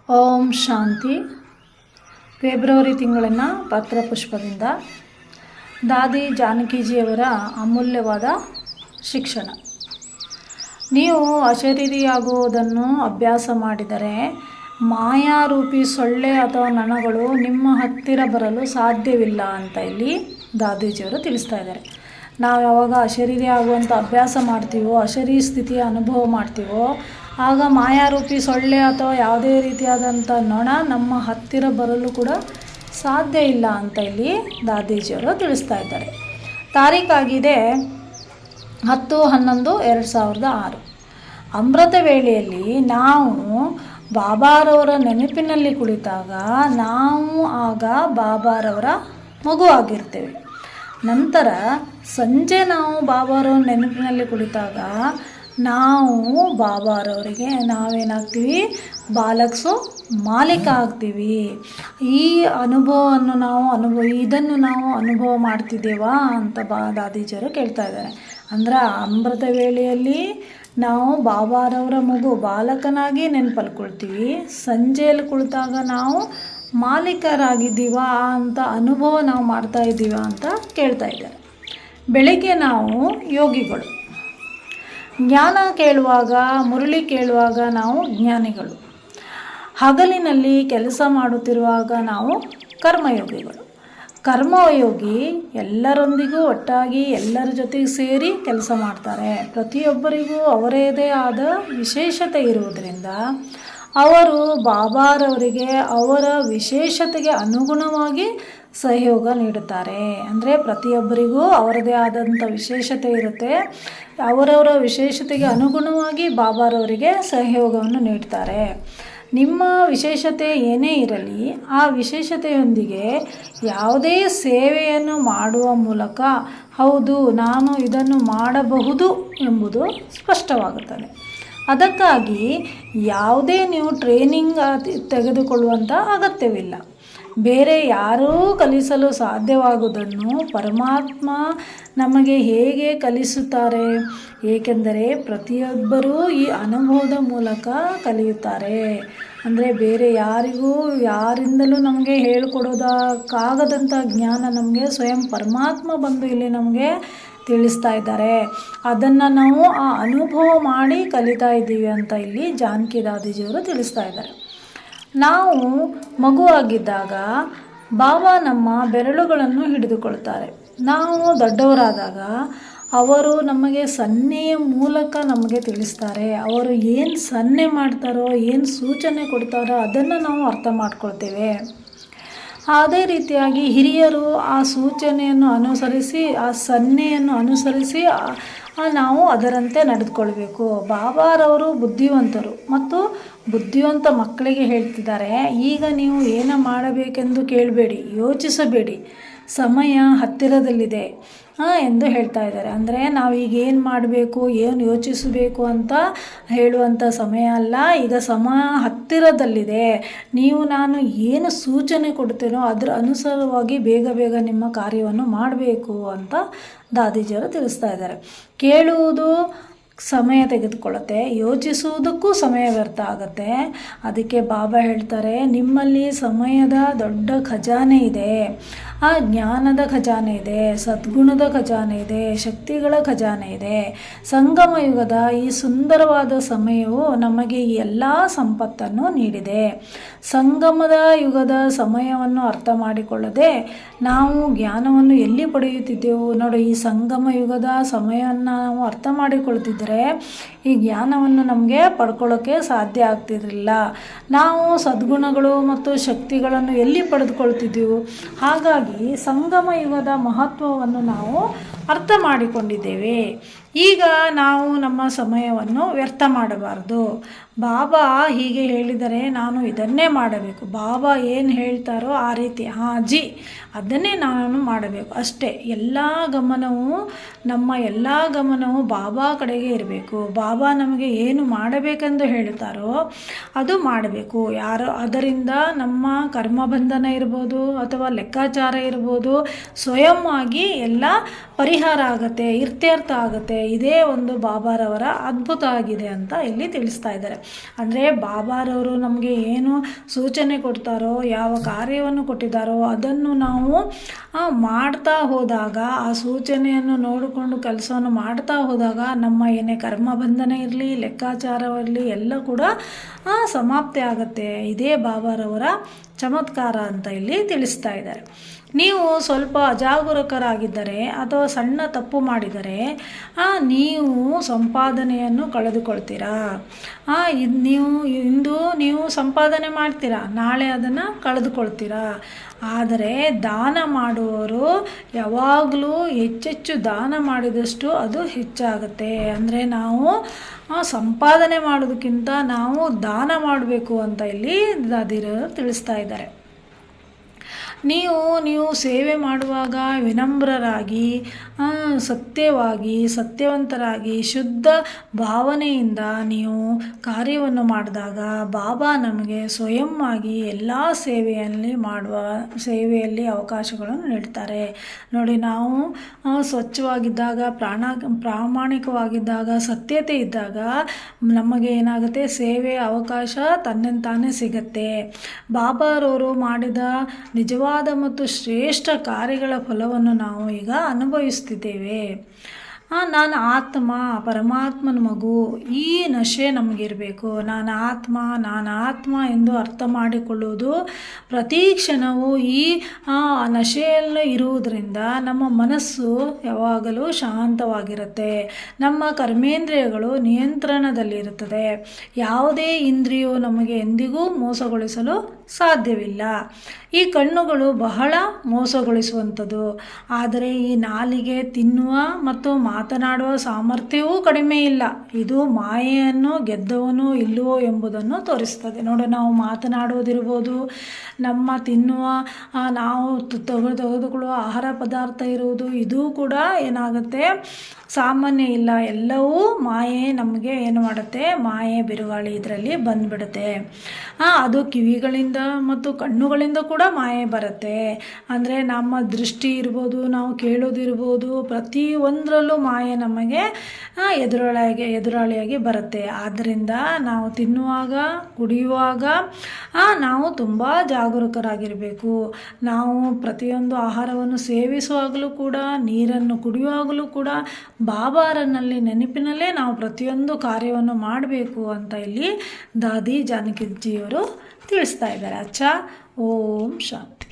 ಓಂ ಶಾಂತಿ. February ತಿಂಗಳಿನ ಪತ್ರಪುಷ್ಪದಿಂದ ದಾದಿ ಜಾನಕಿಜಿಯವರ ಅಮೂಲ್ಯವಾದ ಶಿಕ್ಷಣ. ನೀವು ಅಶರೀರಿಯಾಗುವುದನ್ನು ಅಭ್ಯಾಸ ಮಾಡಿದರೆ ಮಾಯಾರೂಪಿ ಸೊಳ್ಳೆ ಅಥವಾ ನೊಣಗಳು ನಿಮ್ಮ ಹತ್ತಿರ ಬರಲು ಸಾಧ್ಯವಿಲ್ಲ ಅಂತ ಇಲ್ಲಿ ದಾದೀಜಿಯವರು ತಿಳಿಸ್ತಾ ಇದ್ದಾರೆ. ನಾವು ಯಾವಾಗ ಅಶರೀರಿ ಆಗುವಂಥ ಅಭ್ಯಾಸ ಮಾಡ್ತೀವೋ, ಅಶರೀರಿ ಸ್ಥಿತಿಯ ಅನುಭವ ಮಾಡ್ತೀವೋ, ಆಗ ಮಾಯಾರೂಪಿ ಸೊಳ್ಳೆ ಅಥವಾ ಯಾವುದೇ ರೀತಿಯಾದಂಥ ನೊಣ ನಮ್ಮ ಹತ್ತಿರ ಬರಲು ಕೂಡ ಸಾಧ್ಯ ಇಲ್ಲ ಅಂತ ಇಲ್ಲಿ ದಾದೀಜಿಯವರು ತಿಳಿಸ್ತಾ ಇದ್ದಾರೆ. ತಾರೀಖಾಗಿದೆ 10/11/2006. ಅಮೃತ ವೇಳೆಯಲ್ಲಿ ನಾವು ಬಾಬಾರವರ ನೆನಪಿನಲ್ಲಿ ಕುಳಿತಾಗ ನಾವು ಆಗ ಬಾಬಾರವರ ಮಗು ಆಗಿರ್ತೇವೆ. ನಂತರ ಸಂಜೆ ನಾವು ಬಾಬಾರವರ ನೆನಪಿನಲ್ಲಿ ಕುಳಿತಾಗ ನಾವು ಬಾಬಾರವರಿಗೆ ನಾವೇನಾಗ್ತೀವಿ, ಬಾಲಕ್ಸು ಮಾಲೀಕ ಆಗ್ತೀವಿ. ಈ ಅನುಭವವನ್ನು ಇದನ್ನು ನಾವು ಅನುಭವ ಮಾಡ್ತಿದ್ದೇವಾ ಅಂತ ದಾದೀಜಿಯವರು ಕೇಳ್ತಾ ಇದ್ದಾರೆ. ಅಂದ್ರೆ ಅಮೃತ ವೇಳೆಯಲ್ಲಿ ನಾವು ಬಾಬಾರವರ ಮಗು ಬಾಲಕನಾಗಿ ನೆನಪಲ್ಕೊಳ್ತೀವಿ, ಸಂಜೆಯಲ್ಲಿ ಕುಳಿತಾಗ ನಾವು ಮಾಲೀಕರಾಗಿದ್ದೀವಾ ಅಂತ ಅನುಭವ ನಾವು ಮಾಡ್ತಾ ಇದ್ದೀವಾ ಅಂತ ಕೇಳ್ತಾ ಇದ್ದಾರೆ. ಬೆಳಗ್ಗೆ ನಾವು ಯೋಗಿಗಳು, ಜ್ಞಾನ ಕೇಳುವಾಗ, ಮುರಳಿ ಕೇಳುವಾಗ ನಾವು ಜ್ಞಾನಿಗಳು, ಹಗಲಿನಲ್ಲಿ ಕೆಲಸ ಮಾಡುತ್ತಿರುವಾಗ ನಾವು ಕರ್ಮಯೋಗಿಗಳು. ಕರ್ಮಯೋಗಿ ಎಲ್ಲರೊಂದಿಗೂ ಒಟ್ಟಾಗಿ ಎಲ್ಲರ ಜೊತೆಗೆ ಸೇರಿ ಕೆಲಸ ಮಾಡ್ತಾರೆ. ಪ್ರತಿಯೊಬ್ಬರಿಗೂ ಅವರದೇ ಆದ ವಿಶೇಷತೆ ಇರುವುದರಿಂದ ಅವರು ಬಾಬಾರವರಿಗೆ ಅವರ ವಿಶೇಷತೆಗೆ ಅನುಗುಣವಾಗಿ ಸಹಯೋಗ ನೀಡುತ್ತಾರೆ. ಅಂದರೆ ಪ್ರತಿಯೊಬ್ಬರಿಗೂ ಅವರದೇ ಆದಂಥ ವಿಶೇಷತೆ ಇರುತ್ತೆ. ಅವರವರ ವಿಶೇಷತೆಗೆ ಅನುಗುಣವಾಗಿ ಬಾಬಾರವರಿಗೆ ಸಹಯೋಗವನ್ನು ನೀಡ್ತಾರೆ. ನಿಮ್ಮ ವಿಶೇಷತೆ ಏನೇ ಇರಲಿ, ಆ ವಿಶೇಷತೆಯೊಂದಿಗೆ ಯಾವುದೇ ಸೇವೆಯನ್ನು ಮಾಡುವ ಮೂಲಕ ಹೌದು ನಾನು ಇದನ್ನು ಮಾಡಬಹುದು ಎಂಬುದು ಸ್ಪಷ್ಟವಾಗುತ್ತದೆ. ಅದಕ್ಕಾಗಿ ಯಾವುದೇ ನೀವು ಟ್ರೈನಿಂಗ್ ತೆಗೆದುಕೊಳ್ಳುವಂಥ ಅಗತ್ಯವಿಲ್ಲ. ಬೇರೆ ಯಾರೂ ಕಲಿಸಲು ಸಾಧ್ಯವಾಗುವುದನ್ನು ಪರಮಾತ್ಮ ನಮಗೆ ಹೇಗೆ ಕಲಿಸುತ್ತಾರೆ? ಏಕೆಂದರೆ ಪ್ರತಿಯೊಬ್ಬರೂ ಈ ಅನುಭವದ ಮೂಲಕ ಕಲಿಯುತ್ತಾರೆ. ಅಂದರೆ ಬೇರೆ ಯಾರಿಂದಲೂ ನಮಗೆ ಹೇಳಿಕೊಡೋದಕ್ಕಾಗದಂಥ ಜ್ಞಾನ ನಮಗೆ ಸ್ವಯಂ ಪರಮಾತ್ಮ ಬಂದು ಇಲ್ಲಿ ನಮಗೆ ತಿಳಿಸ್ತಾ ಇದ್ದಾರೆ. ಅದನ್ನು ನಾವು ಆ ಅನುಭವ ಮಾಡಿ ಕಲಿತಾ ಇದ್ದೀವಿ ಅಂತ ಇಲ್ಲಿ ಜಾನಕಿ ದಾದೀಜಿಯವರು ತಿಳಿಸ್ತಾ ಇದ್ದಾರೆ. ನಾವು ಮಗುವಾಗಿದ್ದಾಗ ಬಾಬಾ ನಮ್ಮ ಬೆರಳುಗಳನ್ನು ಹಿಡಿದುಕೊಳ್ತಾರೆ. ನಾವು ದೊಡ್ಡವರಾದಾಗ ಅವರು ನಮಗೆ ಸನ್ನೆಯ ಮೂಲಕ ನಮಗೆ ತಿಳಿಸ್ತಾರೆ. ಅವರು ಏನು ಸನ್ನೆ ಮಾಡ್ತಾರೋ, ಏನು ಸೂಚನೆ ಕೊಡ್ತಾರೋ ಅದನ್ನು ನಾವು ಅರ್ಥ ಮಾಡ್ಕೊಳ್ತೇವೆ. ಅದೇ ರೀತಿಯಾಗಿ ಹಿರಿಯರು ಆ ಸೂಚನೆಯನ್ನು ಅನುಸರಿಸಿ, ಆ ಸನ್ನೆಯನ್ನು ಅನುಸರಿಸಿ ನಾವು ಅದರಂತೆ ನಡೆದುಕೊಳ್ಬೇಕು. ಬಾಬಾರವರು ಬುದ್ಧಿವಂತರು ಮತ್ತು ಬುದ್ಧಿವಂತ ಮಕ್ಕಳಿಗೆ ಹೇಳ್ತಿದ್ದಾರೆ, ಈಗ ನೀವು ಏನು ಮಾಡಬೇಕೆಂದು ಕೇಳಬೇಡಿ, ಯೋಚಿಸಬೇಡಿ, ಸಮಯ ಹತ್ತಿರದಲ್ಲಿದೆ ಎಂದು ಹೇಳ್ತಾ ಇದ್ದಾರೆ. ಅಂದರೆ ನಾವೀಗ ಏನು ಮಾಡಬೇಕು, ಏನು ಯೋಚಿಸಬೇಕು ಅಂತ ಹೇಳುವಂಥ ಸಮಯ ಅಲ್ಲ, ಈಗ ಸಮಯ ಹತ್ತಿರದಲ್ಲಿದೆ. ನಾನು ಏನು ಸೂಚನೆ ಕೊಡ್ತೇನೋ ಅದರ ಅನುಸಾರವಾಗಿ ಬೇಗ ನಿಮ್ಮ ಕಾರ್ಯವನ್ನು ಮಾಡಬೇಕು ಅಂತ ದಾದೀಜಿಯವರು ತಿಳಿಸ್ತಾ ಇದ್ದಾರೆ. ಕೇಳುವುದು ಸಮಯ ತೆಗೆದುಕೊಳ್ಳುತ್ತೆ, ಯೋಚಿಸುವುದಕ್ಕೂ ಸಮಯ ವ್ಯರ್ಥ ಆಗುತ್ತೆ. ಅದಕ್ಕೆ ಬಾಬಾ ಹೇಳ್ತಾರೆ, ನಿಮ್ಮಲ್ಲಿ ಸಮಯದ ದೊಡ್ಡ ಖಜಾನೆ ಇದೆ, ಆ ಜ್ಞಾನದ ಖಜಾನೆ ಇದೆ, ಸದ್ಗುಣದ ಖಜಾನೆ ಇದೆ, ಶಕ್ತಿಗಳ ಖಜಾನೆ ಇದೆ. ಸಂಗಮ ಯುಗದ ಈ ಸುಂದರವಾದ ಸಮಯವು ನಮಗೆ ಈ ಎಲ್ಲ ಸಂಪತ್ತನ್ನು ನೀಡಿದೆ. ಸಂಗಮದ ಯುಗದ ಸಮಯವನ್ನು ಅರ್ಥ ಮಾಡಿಕೊಳ್ಳದೆ ನಾವು ಜ್ಞಾನವನ್ನು ಎಲ್ಲಿ ಪಡೆಯುತ್ತಿದ್ದೆವು ನೋಡಿ. ಈ ಸಂಗಮ ಯುಗದ ಸಮಯವನ್ನು ನಾವು ಅರ್ಥ ಮಾಡಿಕೊಳ್ತಿದ್ದರೆ ಈ ಜ್ಞಾನವನ್ನು ನಮಗೆ ಪಡ್ಕೊಳ್ಳೋಕ್ಕೆ ಸಾಧ್ಯ ಆಗ್ತಿರಲಿಲ್ಲ. ನಾವು ಸದ್ಗುಣಗಳು ಮತ್ತು ಶಕ್ತಿಗಳನ್ನು ಎಲ್ಲಿ ಪಡೆದುಕೊಳ್ತಿದ್ದೆವು? ಹಾಗಾಗಿ ಸಂಗಮ ಯುಗದ ಮಹತ್ವವನ್ನು ನಾವು ಅರ್ಥ ಮಾಡಿಕೊಂಡಿದ್ದೇವೆ. ಈಗ ನಾವು ನಮ್ಮ ಸಮಯವನ್ನು ವ್ಯರ್ಥ ಮಾಡಬಾರ್ದು. ಬಾಬಾ ಹೀಗೆ ಹೇಳಿದರೆ ನಾನು ಇದನ್ನೇ ಮಾಡಬೇಕು, ಬಾಬಾ ಏನು ಹೇಳ್ತಾರೋ ಆ ರೀತಿ ಹಾಜಿ ಅದನ್ನೇ ನಾನು ಮಾಡಬೇಕು ಅಷ್ಟೇ. ನಮ್ಮ ಎಲ್ಲ ಗಮನವು ಬಾಬಾ ಕಡೆಗೆ ಇರಬೇಕು. ಬಾಬಾ ನಮಗೆ ಏನು ಮಾಡಬೇಕೆಂದು ಹೇಳ್ತಾರೋ ಅದು ಮಾಡಬೇಕು. ಅದರಿಂದ ನಮ್ಮ ಕರ್ಮಬಂಧನ ಇರ್ಬೋದು ಅಥವಾ ಲೆಕ್ಕಾಚಾರ ಇರ್ಬೋದು, ಸ್ವಯಂ ಆಗಿ ಎಲ್ಲ ಪರಿಹಾರ ಆಗುತ್ತೆ, ಇತ್ಯರ್ಥ ಆಗುತ್ತೆ. ಇದೇ ಒಂದು ಬಾಬಾರವರ ಅದ್ಭುತ ಆಗಿದೆ ಅಂತ ಇಲ್ಲಿ ತಿಳಿಸ್ತಾ ಇದ್ದಾರೆ. ಅಂದರೆ ಬಾಬಾರವರು ನಮಗೆ ಏನು ಸೂಚನೆ ಕೊಡ್ತಾರೋ, ಯಾವ ಕಾರ್ಯವನ್ನು ಕೊಟ್ಟಿದ್ದಾರೋ ಅದನ್ನು ನಾವು ಮಾಡ್ತಾ ಹೋದಾಗ, ಆ ಸೂಚನೆಯನ್ನು ನೋಡಿಕೊಂಡು ಕೆಲಸವನ್ನು ಮಾಡ್ತಾ ಹೋದಾಗ ನಮ್ಮ ಏನೇ ಕರ್ಮ ಬಂಧನ ಇರಲಿ, ಲೆಕ್ಕಾಚಾರವಿರಲಿ ಎಲ್ಲ ಕೂಡ ಸಮಾಪ್ತಿ ಆಗುತ್ತೆ. ಇದೇ ಬಾಬಾರವರ ಚಮತ್ಕಾರ ಅಂತ ಇಲ್ಲಿ ತಿಳಿಸ್ತಾ ಇದ್ದಾರೆ. ನೀವು ಸ್ವಲ್ಪ ಅಜಾಗರೂಕರಾಗಿದ್ದರೆ ಅಥವಾ ಸಣ್ಣ ತಪ್ಪು ಮಾಡಿದರೆ ನೀವು ಸಂಪಾದನೆಯನ್ನು ಕಳೆದುಕೊಳ್ತೀರಾ. ಇಂದು ನೀವು ಸಂಪಾದನೆ ಮಾಡ್ತೀರಾ, ನಾಳೆ ಅದನ್ನು ಕಳೆದುಕೊಳ್ತೀರಾ. ಆದರೆ ದಾನ ಮಾಡುವವರು ಯಾವಾಗಲೂ ಹೆಚ್ಚೆಚ್ಚು ದಾನ ಮಾಡಿದಷ್ಟು ಅದು ಹೆಚ್ಚಾಗುತ್ತೆ. ಅಂದರೆ ನಾವು ಸಂಪಾದನೆ ಮಾಡೋದಕ್ಕಿಂತ ನಾವು ದಾನ ಮಾಡಬೇಕು ಅಂತ ಇಲ್ಲಿ ದಾದಿರು ತಿಳಿಸ್ತಾ ಇದ್ದಾರೆ. ನೀವು ಸೇವೆ ಮಾಡುವಾಗ ವಿನಮ್ರರಾಗಿ, ಸತ್ಯವಾಗಿ, ಸತ್ಯವಂತರಾಗಿ, ಶುದ್ಧ ಭಾವನೆಯಿಂದ ನೀವು ಕಾರ್ಯವನ್ನು ಮಾಡಿದಾಗ ಬಾಬಾ ನಮಗೆ ಸ್ವಯಂ ಆಗಿ ಎಲ್ಲ ಸೇವೆಯಲ್ಲಿ ಅವಕಾಶಗಳನ್ನು ನೀಡ್ತಾರೆ. ನೋಡಿ, ನಾವು ಸ್ವಚ್ಛವಾಗಿದ್ದಾಗ, ಪ್ರಾಮಾಣಿಕವಾಗಿದ್ದಾಗ, ಸತ್ಯತೆ ಇದ್ದಾಗ ನಮಗೆ ಏನಾಗುತ್ತೆ, ಸೇವೆಯ ಅವಕಾಶ ತನ್ನಿಂತಾನೇ ಸಿಗತ್ತೆ. ಬಾಬಾರವರು ಮಾಡಿದ ನಿಜವಾದ ಮತ್ತು ಶ್ರೇಷ್ಠ ಕಾರ್ಯಗಳ ಫಲವನ್ನು ನಾವು ಈಗ ಅನುಭವಿಸ್ತಿದ್ದೇವೆ. ನಾನು ಆತ್ಮ, ಪರಮಾತ್ಮನ ಮಗು, ಈ ನಶೆ ನಮಗಿರಬೇಕು. ನಾನು ಆತ್ಮ ಎಂದು ಅರ್ಥ ಮಾಡಿಕೊಳ್ಳುವುದು ಪ್ರತಿ ಕ್ಷಣವೂ ಈ ನಶೆಯಲ್ಲಿ ಇರುವುದರಿಂದ ನಮ್ಮ ಮನಸ್ಸು ಯಾವಾಗಲೂ ಶಾಂತವಾಗಿರುತ್ತೆ. ನಮ್ಮ ಕರ್ಮೇಂದ್ರಿಯಗಳು ನಿಯಂತ್ರಣದಲ್ಲಿರುತ್ತದೆ. ಯಾವುದೇ ಇಂದ್ರಿಯವು ನಮಗೆ ಎಂದಿಗೂ ಮೋಸಗೊಳಿಸಲು ಸಾಧ್ಯವಿಲ್ಲ. ಈ ಕಣ್ಣುಗಳು ಬಹಳ ಮೋಸಗೊಳಿಸುವಂಥದ್ದು. ಆದರೆ ಈ ನಾಲಿಗೆ ತಿನ್ನುವ ಮತ್ತು ಮಾತನಾಡುವ ಸಾಮರ್ಥ್ಯವೂ ಕಡಿಮೆ ಇಲ್ಲ. ಇದು ಮಾಯೆಯನ್ನು ಗೆದ್ದವನು ಇಲ್ಲವೋ ಎಂಬುದನ್ನು ತೋರಿಸ್ತದೆ. ನೋಡಿ, ನಾವು ಮಾತನಾಡುವುದಿರ್ಬೋದು, ನಮ್ಮ ತಿನ್ನುವ, ನಾವು ತೆಗೆದುಕೊಳ್ಳುವ ಆಹಾರ ಪದಾರ್ಥ ಇರುವುದು, ಇದು ಕೂಡ ಏನಾಗುತ್ತೆ, ಸಾಮಾನ್ಯ ಇಲ್ಲ. ಎಲ್ಲವೂ ಮಾಯೆ ನಮಗೆ ಏನು ಮಾಡುತ್ತೆ, ಮಾಯೆ ಬಿರುಗಾಳಿ ಇದರಲ್ಲಿ ಬಂದುಬಿಡುತ್ತೆ. ಅದು ಕಿವಿಗಳಿಂದ ಮತ್ತು ಕಣ್ಣುಗಳಿಂದ ಕೂಡ ಮಾಯೆ ಬರುತ್ತೆ. ಅಂದರೆ ನಮ್ಮ ದೃಷ್ಟಿ ಇರ್ಬೋದು, ನಾವು ಕೇಳೋದಿರ್ಬೋದು, ಪ್ರತಿಯೊಂದರಲ್ಲೂ ಮಾಯೆ ನಮಗೆ ಎದುರಾಳಿಯಾಗಿ ಬರುತ್ತೆ. ಆದ್ದರಿಂದ ನಾವು ತಿನ್ನುವಾಗ, ಕುಡಿಯುವಾಗ ನಾವು ತುಂಬ ಜಾಗರೂಕರಾಗಿರಬೇಕು. ನಾವು ಪ್ರತಿಯೊಂದು ಆಹಾರವನ್ನು ಸೇವಿಸುವಾಗಲೂ ಕೂಡ, ನೀರನ್ನು ಕುಡಿಯುವಾಗಲೂ ಕೂಡ ಬಾಬಾರನಲ್ಲಿ ನೆನಪಿನಲ್ಲೇ ನಾವು ಪ್ರತಿಯೊಂದು ಕಾರ್ಯವನ್ನು ಮಾಡಬೇಕು ಅಂತ ಇಲ್ಲಿ ದಾದಿ ಜಾನಕಿಜಿಯವರು ತಿಳಿಸ್ತಾ ಇದ್ದಾರೆ. ಓಂ ಶಾಂತಿ.